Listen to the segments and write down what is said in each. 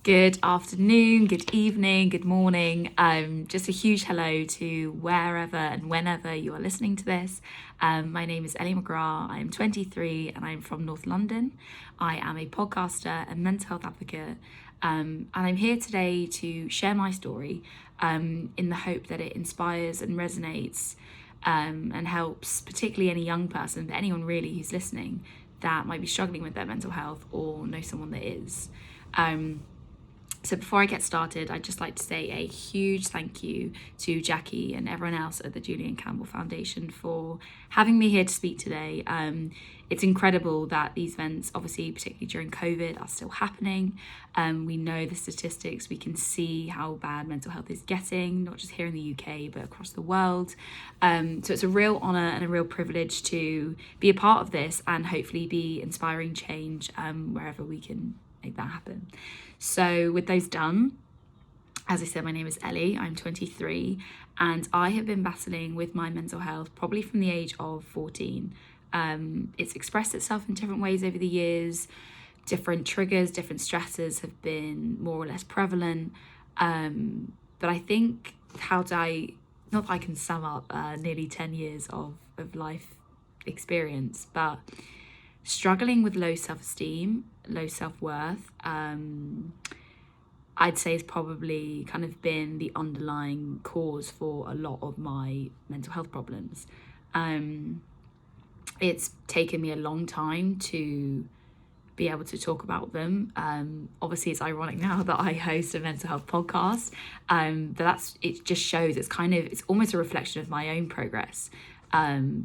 Good afternoon, good evening, good morning. Just a huge hello to wherever and whenever you are listening to this. My name is Ellie McGrath. I'm 23 and I'm from North London. I am a podcaster and mental health advocate. And I'm here today to share my story in the hope that it inspires and resonates and helps particularly any young person, but anyone really who's listening that might be struggling with their mental health or know someone that is. So before I get started, I'd just like to say a huge thank you to Jackie and everyone else at the Julian Campbell Foundation for having me here to speak today. It's incredible that these events, obviously particularly during COVID, are still happening. We know the statistics, we can see how bad mental health is getting, not just here in the UK, but across the world. So it's a real honour and a real privilege to be a part of this and hopefully be inspiring change wherever we can make that happen. So with those done, as I said, my name is Ellie, I'm 23, and I have been battling with my mental health probably from the age of 14. It's expressed itself in different ways over the years. Different triggers, different stressors have been more or less prevalent. But I think not that I can sum up nearly 10 years of life experience, but struggling with low self-esteem, low self-worth, I'd say has probably kind of been the underlying cause for a lot of my mental health problems. It's taken me a long time to be able to talk about them. Obviously it's ironic now that I host a mental health podcast, but it just shows it's almost a reflection of my own progress.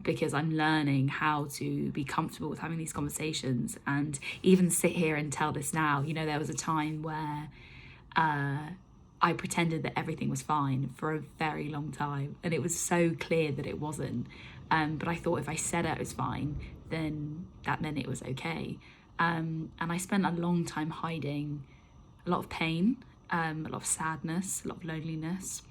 Because I'm learning how to be comfortable with having these conversations and even sit here and tell this now. You know, there was a time where I pretended that everything was fine for a very long time, and it was so clear that it wasn't. But I thought if I said it was fine, then that meant it was okay. And I spent a long time hiding a lot of pain, a lot of sadness, a lot of loneliness.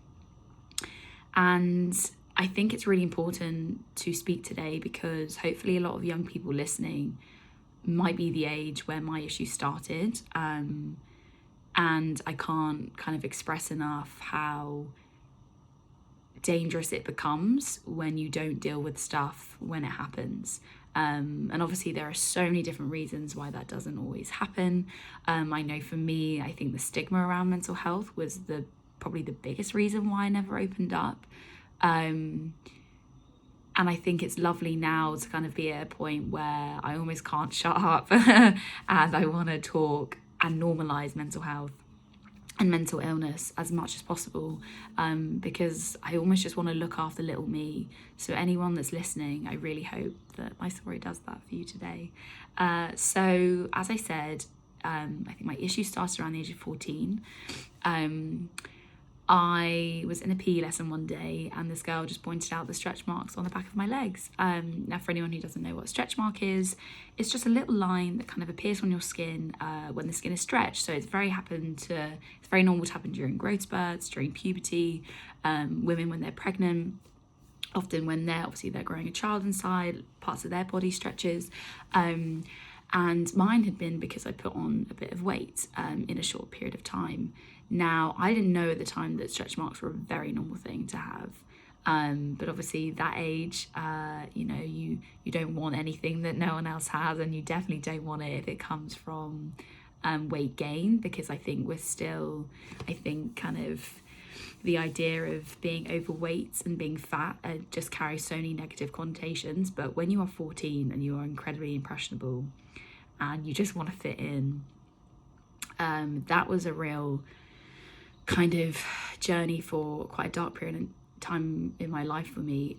And I think it's really important to speak today because hopefully a lot of young people listening might be the age where my issue started. And I can't kind of express enough how dangerous it becomes when you don't deal with stuff when it happens. And obviously there are so many different reasons why that doesn't always happen. I know for me, I think the stigma around mental health was probably the biggest reason why I never opened up. And I think it's lovely now to kind of be at a point where I almost can't shut up and I want to talk and normalise mental health and mental illness as much as possible, because I almost just want to look after little me. So anyone that's listening, I really hope that my story does that for you today. So as I said, I think my issue started around the age of 14. I was in a PE lesson one day and this girl just pointed out the stretch marks on the back of my legs. Now for anyone who doesn't know what a stretch mark is, it's just a little line that kind of appears on your skin when the skin is stretched. So it's very normal to happen during growth spurts, during puberty, women when they're pregnant, often when they're growing a child inside, parts of their body stretches. And mine had been because I put on a bit of weight in a short period of time. Now, I didn't know at the time that stretch marks were a very normal thing to have. But obviously that age, you don't want anything that no one else has, and you definitely don't want it if it comes from weight gain, because I think kind of the idea of being overweight and being fat just carries so many negative connotations. But when you are 14 and you are incredibly impressionable and you just want to fit in, that was a real kind of journey for quite a dark period of time in my life for me.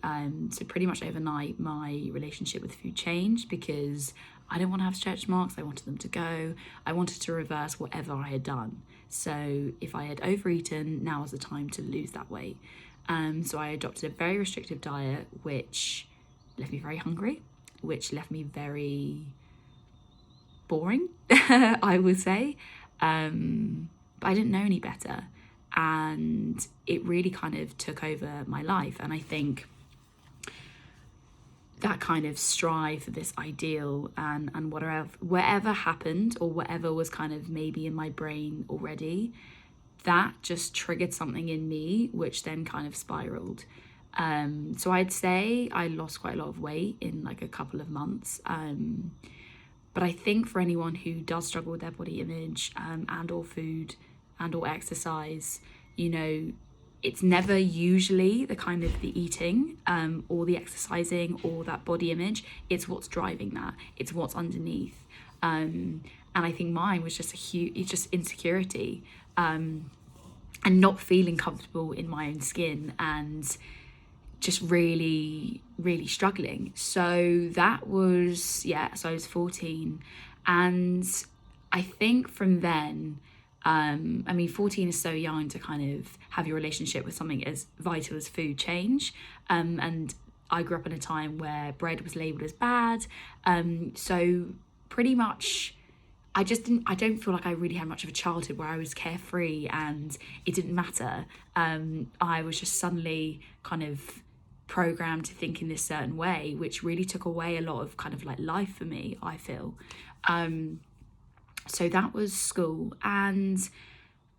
So pretty much overnight my relationship with food changed because I didn't want to have stretch marks. I wanted them to go. I wanted to reverse whatever I had done. So if I had overeaten, now was the time to lose that weight. So I adopted a very restrictive diet, which left me very hungry, which left me very boring, I would say. But I didn't know any better. And it really kind of took over my life. And I think that kind of strive for this ideal, and whatever happened, or whatever was kind of maybe in my brain already, that just triggered something in me, which then kind of spiraled. So I'd say I lost quite a lot of weight in like a couple of months. But I think for anyone who does struggle with their body image, and or food and or exercise, you know, it's never usually the kind of the eating, or the exercising or that body image. It's what's driving that. It's what's underneath. And I think mine was just just insecurity, and not feeling comfortable in my own skin, and just really, really struggling. So that was, so I was 14. And I think from then, 14 is so young to kind of have your relationship with something as vital as food change. And I grew up in a time where bread was labelled as bad. So pretty much I don't feel like I really had much of a childhood where I was carefree and it didn't matter. I was just suddenly kind of programmed to think in this certain way, which really took away a lot of kind of like life for me, I feel. So that was school. And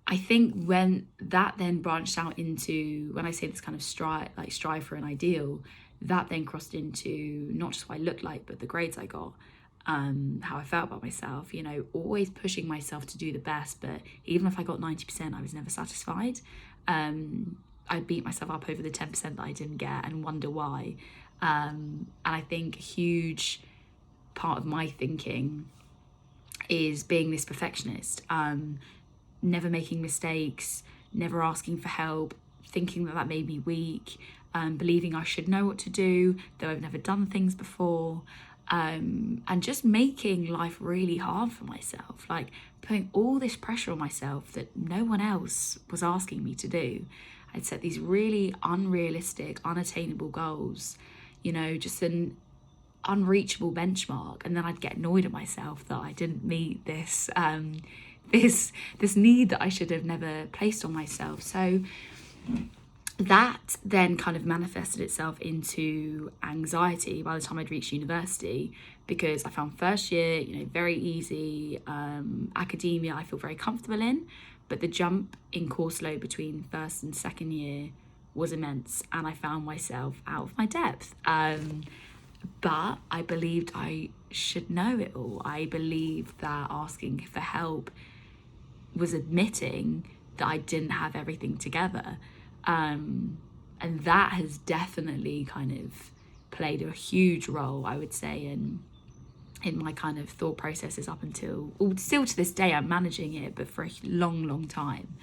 I think when that then branched out into, when I say this kind of strive for an ideal, that then crossed into not just what I looked like, but the grades I got, how I felt about myself, you know, always pushing myself to do the best. But even if I got 90%, I was never satisfied. I beat myself up over the 10% that I didn't get and wonder why. And I think a huge part of my thinking is being this perfectionist, never making mistakes, never asking for help, thinking that made me weak, believing I should know what to do, though I've never done things before, and just making life really hard for myself, like putting all this pressure on myself that no one else was asking me to do. I'd set these really unrealistic, unattainable goals, you know, just an unreachable benchmark, and then I'd get annoyed at myself that I didn't meet this this need that I should have never placed on myself. So that then kind of manifested itself into anxiety by the time I'd reached university, because I found first year, you know, very easy. Academia I feel very comfortable in, but the jump in course load between first and second year was immense, and I found myself out of my depth. But I believed I should know it all. I believed that asking for help was admitting that I didn't have everything together. And that has definitely kind of played a huge role, I would say, in my kind of thought processes up until, or still to this day, I'm managing it, but for a long, long time.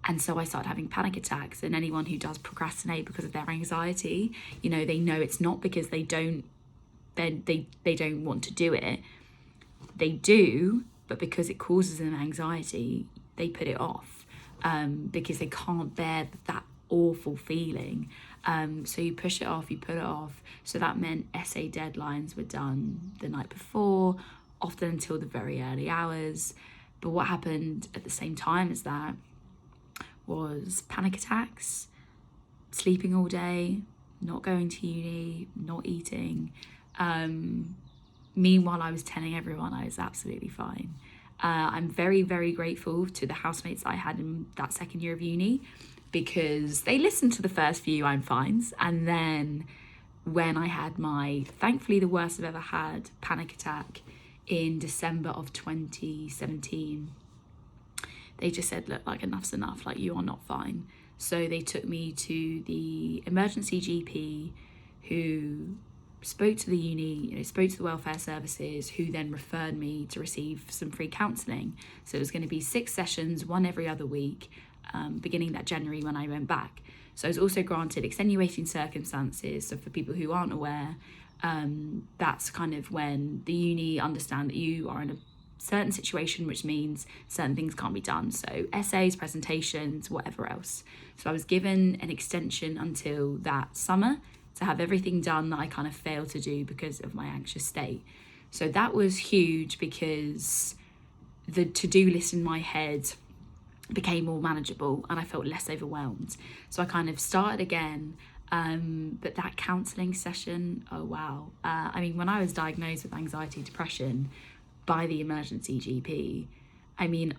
And so I started having panic attacks, and anyone who does procrastinate because of their anxiety, you know, they know it's not because they don't want to do it. They do, but because it causes them anxiety, they put it off, because they can't bear that awful feeling. So you push it off, you put it off. So that meant essay deadlines were done the night before, often until the very early hours. But what happened at the same time as that was panic attacks, sleeping all day, not going to uni, not eating. Meanwhile, I was telling everyone I was absolutely fine. I'm very, very grateful to the housemates I had in that second year of uni, because they listened to the first few I'm fines, and then when I had my, thankfully the worst I've ever had, panic attack in December of 2017, they just said, look, like, enough's enough, like, you are not fine. So they took me to the emergency GP, who spoke to the uni, you know, spoke to the welfare services, who then referred me to receive some free counselling. So it was going to be 6 sessions, one every other week, beginning that January when I went back. So I was also granted extenuating circumstances. So for people who aren't aware, that's kind of when the uni understand that you are in a certain situation, which means certain things can't be done. So essays, presentations, whatever else. So I was given an extension until that summer to have everything done that I kind of failed to do because of my anxious state. So that was huge, because the to-do list in my head became more manageable and I felt less overwhelmed. So I kind of started again, But that counselling session, oh wow. I mean, when I was diagnosed with anxiety, depression by the emergency GP, I mean,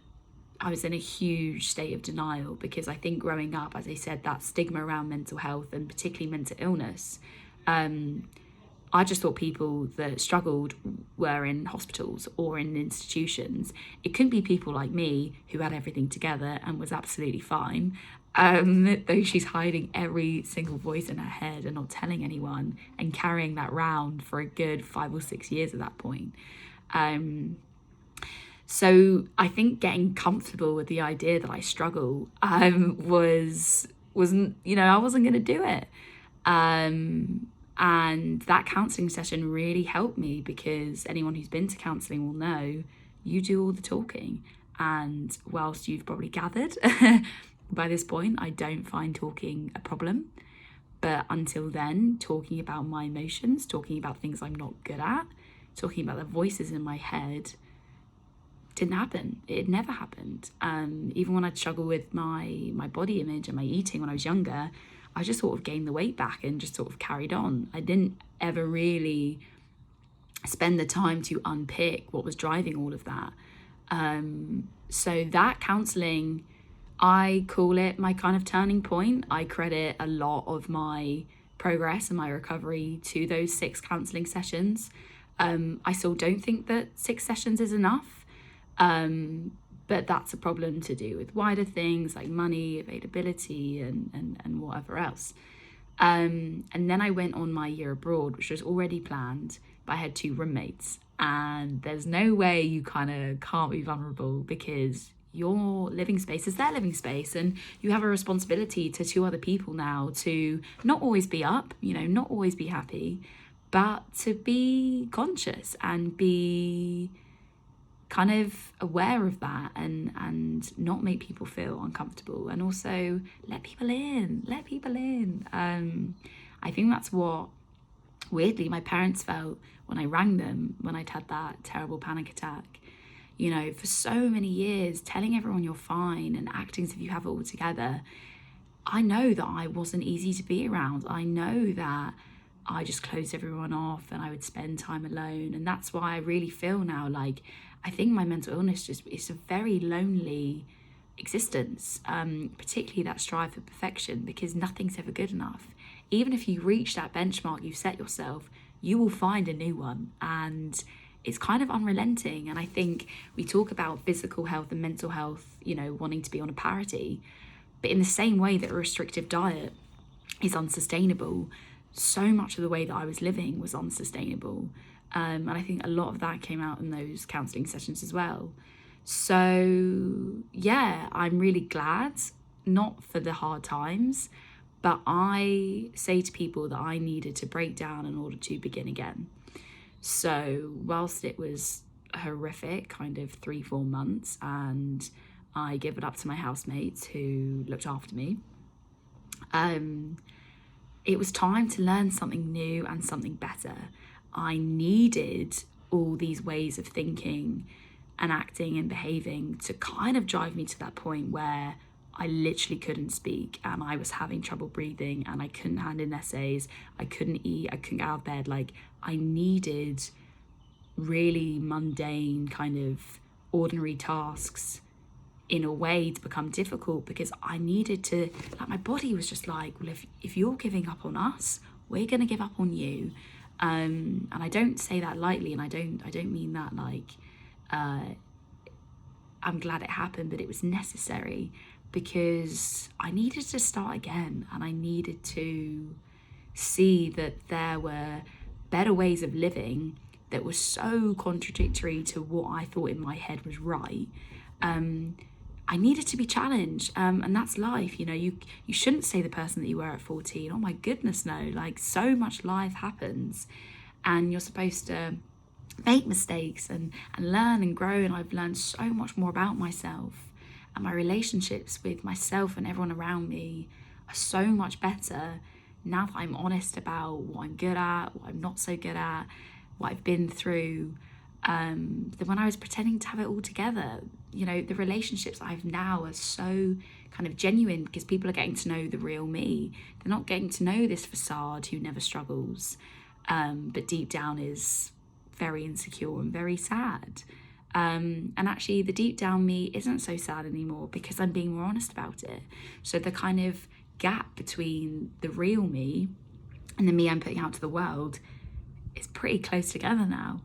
I was in a huge state of denial, because I think growing up, as I said, that stigma around mental health and particularly mental illness, I just thought people that struggled were in hospitals or in institutions. It couldn't be people like me who had everything together and was absolutely fine, though she's hiding every single voice in her head and not telling anyone, and carrying that round for a good 5 or 6 years at that point. So I think getting comfortable with the idea that I struggle wasn't, I wasn't going to do it. And that counselling session really helped me, because anyone who's been to counselling will know you do all the talking. And whilst you've probably gathered by this point, I don't find talking a problem. But until then, talking about my emotions, talking about things I'm not good at, talking about the voices in my head didn't happen. It never happened. Even when I'd struggle with my body image and my eating when I was younger, I just sort of gained the weight back and just sort of carried on. I didn't ever really spend the time to unpick what was driving all of that. So that counselling, I call it my kind of turning point. I credit a lot of my progress and my recovery to those 6 counselling sessions. I still don't think that 6 sessions is enough. But that's a problem to do with wider things like money, availability, and whatever else. And then I went on my year abroad, which was already planned, but I had 2 roommates. And there's no way you kind of can't be vulnerable, because your living space is their living space, and you have a responsibility to 2 other people now to not always be up, not always be happy, but to be conscious and be kind of aware of that, and not make people feel uncomfortable, and also let people in. I think that's what, weirdly, my parents felt when I rang them when I'd had that terrible panic attack. For so many years, telling everyone you're fine and acting as if you have it all together, I know that I wasn't easy to be around. I know that I just closed everyone off and I would spend time alone. And that's why I really feel now like I think my mental illness is a very lonely existence, particularly that strive for perfection, because nothing's ever good enough. Even if you reach that benchmark you've set yourself, you will find a new one, and it's kind of unrelenting. And I think we talk about physical health and mental health, wanting to be on a parity, but in the same way that a restrictive diet is unsustainable, so much of the way that I was living was unsustainable. And I think a lot of that came out in those counselling sessions as well. So yeah, I'm really glad, not for the hard times, but I say to people that I needed to break down in order to begin again. So whilst it was horrific, kind of 3-4 months, and I gave it up to my housemates who looked after me, it was time to learn something new and something better. I needed all these ways of thinking and acting and behaving to kind of drive me to that point where I literally couldn't speak, and I was having trouble breathing, and I couldn't hand in essays, I couldn't eat, I couldn't get out of bed. Like, I needed really mundane, kind of ordinary tasks in a way to become difficult, because I needed to, like, my body was just like, well, if you're giving up on us, we're going to give up on you. And I don't say that lightly, and I don't mean that like I'm glad it happened, but it was necessary, because I needed to start again, and I needed to see that there were better ways of living that were so contradictory to what I thought in my head was right. I needed to be challenged, and that's life. You shouldn't stay the person that you were at 14. Oh my goodness, no. Like, so much life happens, and you're supposed to make mistakes and learn and grow. And I've learned so much more about myself, and my relationships with myself and everyone around me are so much better now that I'm honest about what I'm good at, what I'm not so good at, what I've been through. than when I was pretending to have it all together. You know, the relationships I have now are so kind of genuine because people are getting to know the real me. They're not getting to know this facade who never struggles, but deep down is very insecure and very sad. And actually the deep down me isn't so sad anymore because I'm being more honest about it. So the kind of gap between the real me and the me I'm putting out to the world is pretty close together now.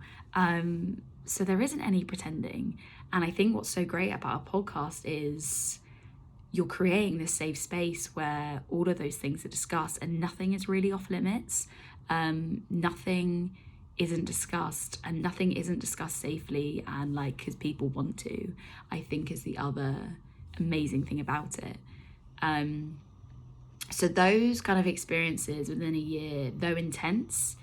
So there isn't any pretending. And I think what's so great about our podcast is you're creating this safe space where all of those things are discussed and nothing is really off limits. Nothing isn't discussed, and nothing isn't discussed safely and like because people want to, I think is the other amazing thing about it. So those kind of experiences within a year, though intense,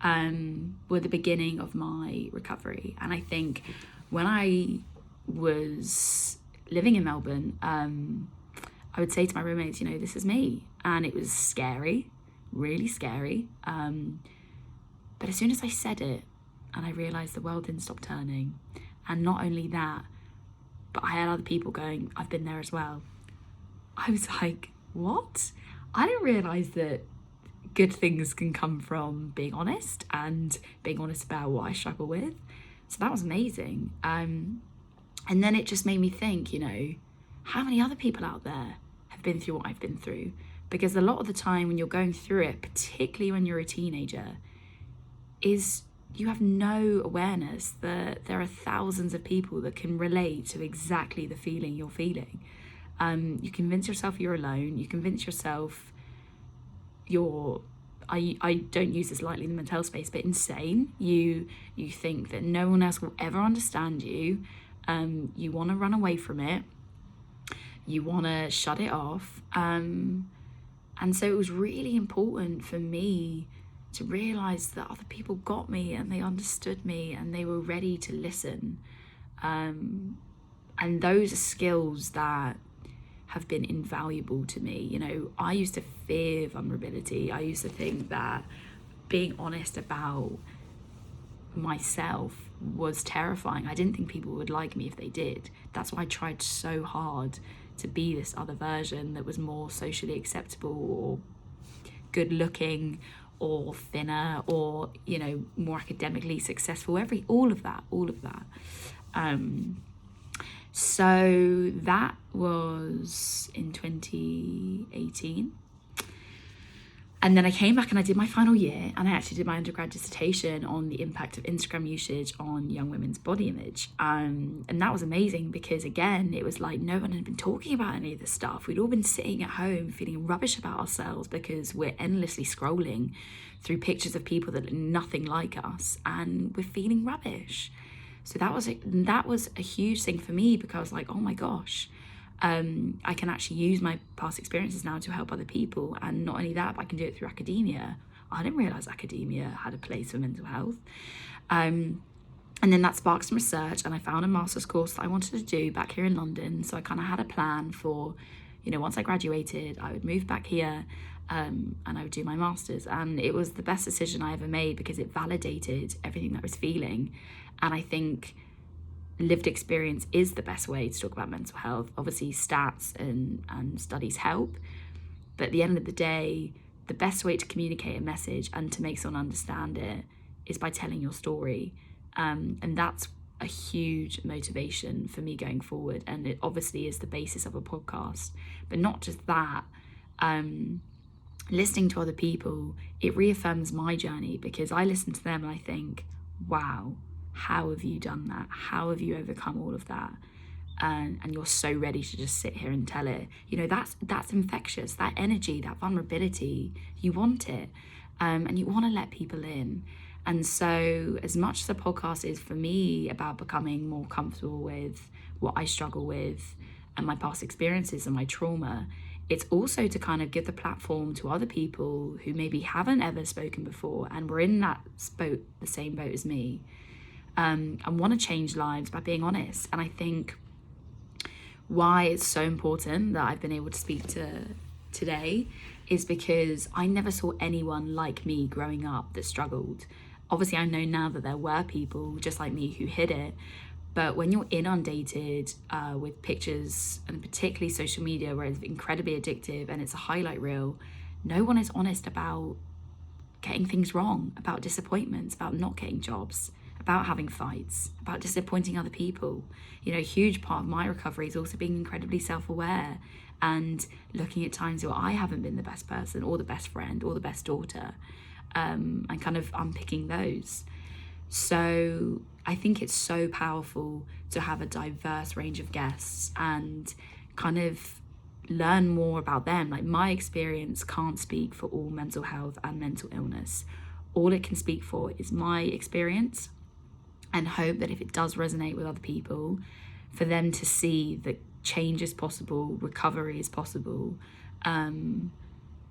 were the beginning of my recovery. And I think when I was living in Melbourne, I would say to my roommates, you know, this is me. And it was scary, really scary. But as soon as I said it and I realised the world didn't stop turning, and not only that, but I had other people going, I've been there as well. I was like, what? I didn't realise that good things can come from being honest and being honest about what I struggle with. So that was amazing. And then it just made me think, you know, how many other people out there have been through what I've been through? Because a lot of the time when you're going through it, particularly when you're a teenager, is you have no awareness that there are thousands of people that can relate to exactly the feeling you're feeling. You convince yourself you're alone. You convince yourself you're, I don't use this lightly in the mental space, but insane. You think that no one else will ever understand you. You want to run away from it. You want to shut it off. And so it was really important for me to realise that other people got me and they understood me and they were ready to listen. And those are skills that have been invaluable to me. You know, I used to fear vulnerability. I used to think that being honest about myself was terrifying. I didn't think people would like me if they did. That's why I tried so hard to be this other version that was more socially acceptable or good looking or thinner or, you know, more academically successful, all of that. So that was in 2018. And then I came back and I did my final year, and I actually did my undergrad dissertation on the impact of Instagram usage on young women's body image. And that was amazing because, again, it was like no one had been talking about any of this stuff. We'd all been sitting at home feeling rubbish about ourselves because we're endlessly scrolling through pictures of people that look nothing like us, and we're feeling rubbish. So that was a huge thing for me because I was like, oh my gosh, I can actually use my past experiences now to help other people. And not only that, but I can do it through academia. I didn't realise academia had a place for mental health. And then that sparked some research, and I found a master's course that I wanted to do back here in London. So I kind of had a plan for, you know, once I graduated, I would move back here and I would do my master's. And it was the best decision I ever made because it validated everything that I was feeling. And I think lived experience is the best way to talk about mental health. Obviously, stats and studies help. But at the end of the day, the best way to communicate a message and to make someone understand it is by telling your story. And that's a huge motivation for me going forward. And it obviously is the basis of a podcast. But not just that, listening to other people, it reaffirms my journey because I listen to them and I think, wow, how have you done that? How have you overcome all of that? And you're so ready to just sit here and tell it. You know, that's infectious. That energy, that vulnerability, you want it. And you want to let people in. And so as much as the podcast is for me about becoming more comfortable with what I struggle with and my past experiences and my trauma, it's also to kind of give the platform to other people who maybe haven't ever spoken before and were in that boat, the same boat as me, and want to change lives by being honest. And I think why it's so important that I've been able to speak to today is because I never saw anyone like me growing up that struggled. Obviously, I know now that there were people just like me who hid it. But when you're inundated with pictures, and particularly social media, where it's incredibly addictive and it's a highlight reel, no one is honest about getting things wrong, about disappointments, about not getting jobs, about having fights, about disappointing other people. You know, a huge part of my recovery is also being incredibly self-aware and looking at times where I haven't been the best person or the best friend or the best daughter, and kind of unpicking those. So I think it's so powerful to have a diverse range of guests and kind of learn more about them. Like, my experience can't speak for all mental health and mental illness. All it can speak for is my experience, and hope that if it does resonate with other people, for them to see that change is possible, recovery is possible, and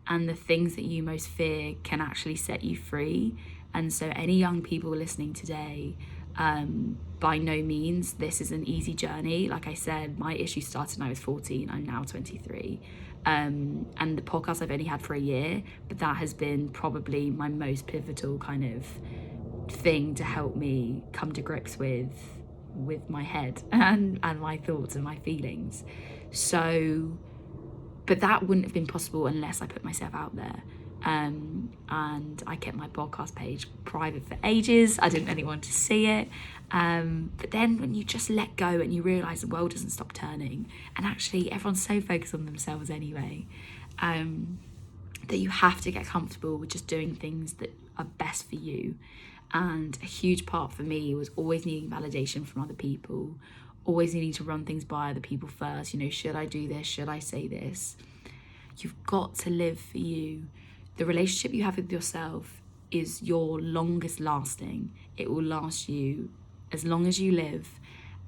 the things that you most fear can actually set you free. And so any young people listening today, by no means this is an easy journey. Like I said, my issue started when I was 14, I'm now 23. And the podcast I've only had for a year, but that has been probably my most pivotal kind of thing to help me come to grips with my head and my thoughts and my feelings. So, but that wouldn't have been possible unless I put myself out there. And I kept my podcast page private for ages. I didn't want anyone to see it. But then when you just let go and you realise the world doesn't stop turning, and actually everyone's so focused on themselves anyway, that you have to get comfortable with just doing things that are best for you. And a huge part for me was always needing validation from other people, always needing to run things by other people first. You know, should I do this? Should I say this? You've got to live for you. The relationship you have with yourself is your longest lasting. It will last you as long as you live.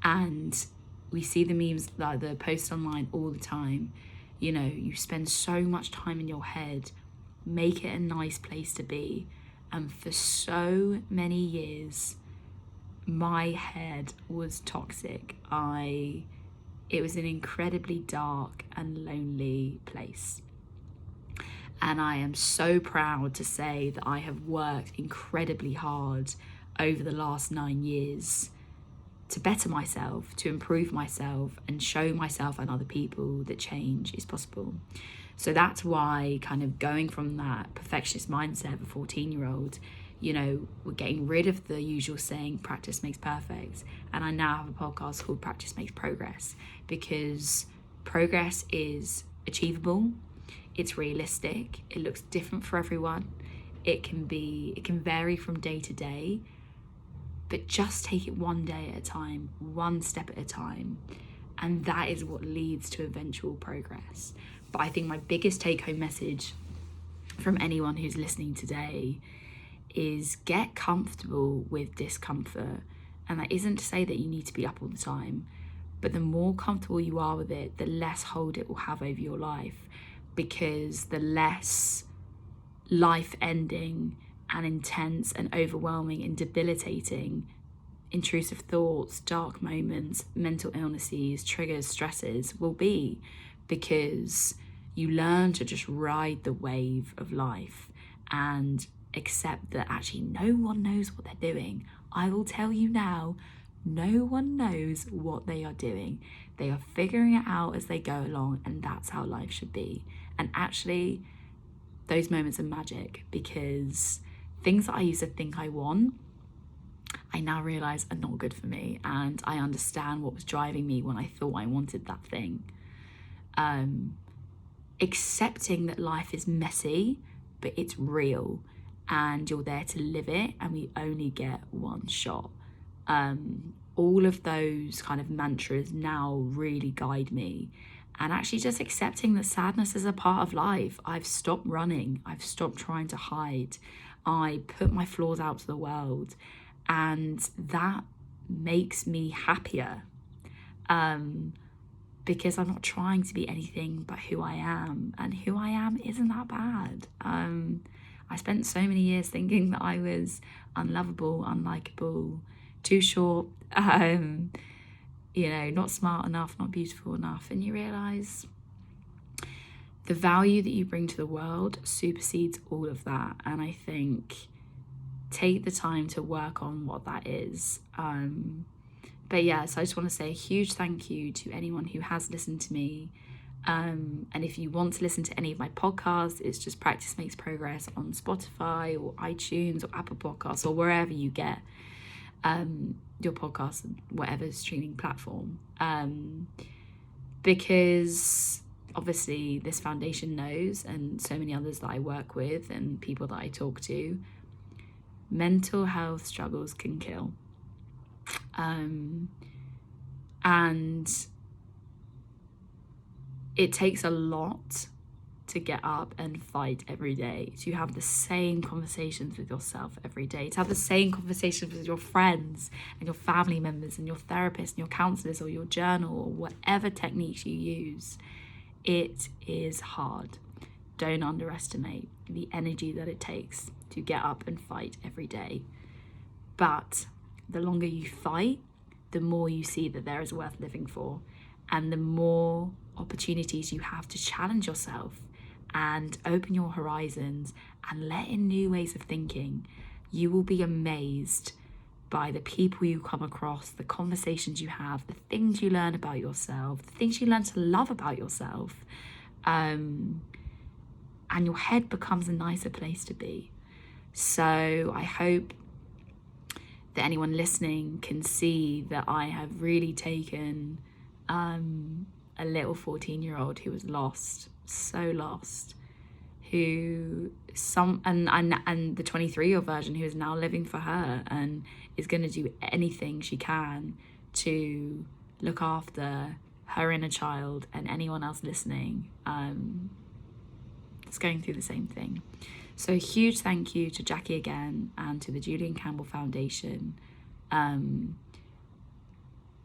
And we see the memes, like the posts online all the time. You know, you spend so much time in your head. Make it a nice place to be. And for so many years, my head was toxic. It was an incredibly dark and lonely place. And I am so proud to say that I have worked incredibly hard over the last 9 years to better myself, to improve myself, and show myself and other people that change is possible. So that's why kind of going from that perfectionist mindset of a 14-year-old, you know, we're getting rid of the usual saying, practice makes perfect. And I now have a podcast called Practice Makes Progress, because progress is achievable, it's realistic, it looks different for everyone. It can vary from day to day, but just take it one day at a time, one step at a time. And that is what leads to eventual progress. But I think my biggest take-home message from anyone who's listening today is get comfortable with discomfort. And that isn't to say that you need to be up all the time, but the more comfortable you are with it, the less hold it will have over your life, because the less life-ending and intense and overwhelming and debilitating intrusive thoughts, dark moments, mental illnesses, triggers, stresses will be, because you learn to just ride the wave of life and accept that actually no one knows what they're doing. I will tell you now, no one knows what they are doing. They are figuring it out as they go along, and that's how life should be. And actually, those moments are magic, because things that I used to think I want, I now realise are not good for me, and I understand what was driving me when I thought I wanted that thing. Accepting that life is messy, but it's real, and you're there to live it, and we only get one shot. All of those kind of mantras now really guide me, and actually just accepting that sadness is a part of life. I've stopped running. I've stopped trying to hide. I put my flaws out to the world, and that makes me happier, because I'm not trying to be anything but who I am, and who I am isn't that bad. I spent so many years thinking that I was unlovable, unlikable, too short, you know, not smart enough, not beautiful enough, and you realise the value that you bring to the world supersedes all of that. And I think take the time to work on what that is. But yeah, so I just want to say a huge thank you to anyone who has listened to me. And if you want to listen to any of my podcasts, it's just Practice Makes Progress on Spotify or iTunes or Apple Podcasts or wherever you get your podcast, whatever streaming platform. Because obviously this foundation knows, and so many others that I work with and people that I talk to, mental health struggles can kill. And it takes a lot to get up and fight every day, to have the same conversations with yourself every day, to have the same conversations with your friends and your family members and your therapist and your counselors or your journal or whatever techniques you use. It is hard. Don't underestimate the energy that it takes to get up and fight every day. But the longer you fight, the more you see that there is worth living for, and the more opportunities you have to challenge yourself and open your horizons and let in new ways of thinking. You will be amazed by the people you come across, the conversations you have, the things you learn about yourself, the things you learn to love about yourself, and your head becomes a nicer place to be. So I hope that anyone listening can see that I have really taken a little 14-year-old who was lost, so lost, and the 23-year-old version who is now living for her and is going to do anything she can to look after her inner child and anyone else listening that's going through the same thing. So a huge thank you to Jackie again and to the Julian Campbell Foundation.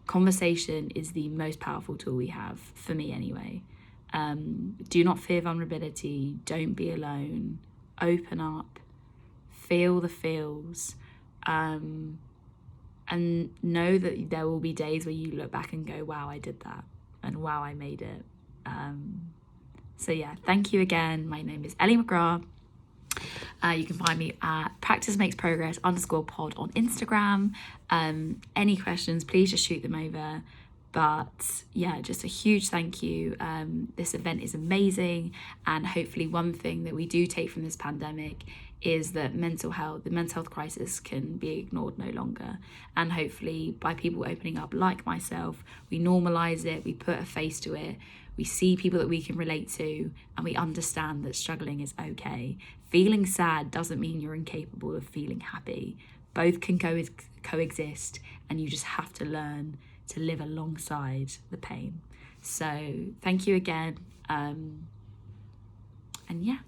Conversation is the most powerful tool we have, for me anyway. Do not fear vulnerability. Don't be alone. Open up. Feel the feels. And know that there will be days where you look back and go, wow, I did that. And wow, I made it. So yeah, thank you again. My name is Ellie McGrath. You can find me at practicemakesprogress_pod on Instagram. Any questions, please just shoot them over. But yeah, just a huge thank you. This event is amazing, and hopefully one thing that we do take from this pandemic is that the mental health crisis can be ignored no longer. And hopefully by people opening up like myself, we normalize it, we put a face to it, we see people that we can relate to, and we understand that struggling is okay. Feeling sad doesn't mean you're incapable of feeling happy. Both can coexist, and you just have to learn to live alongside the pain. So thank you again. And yeah.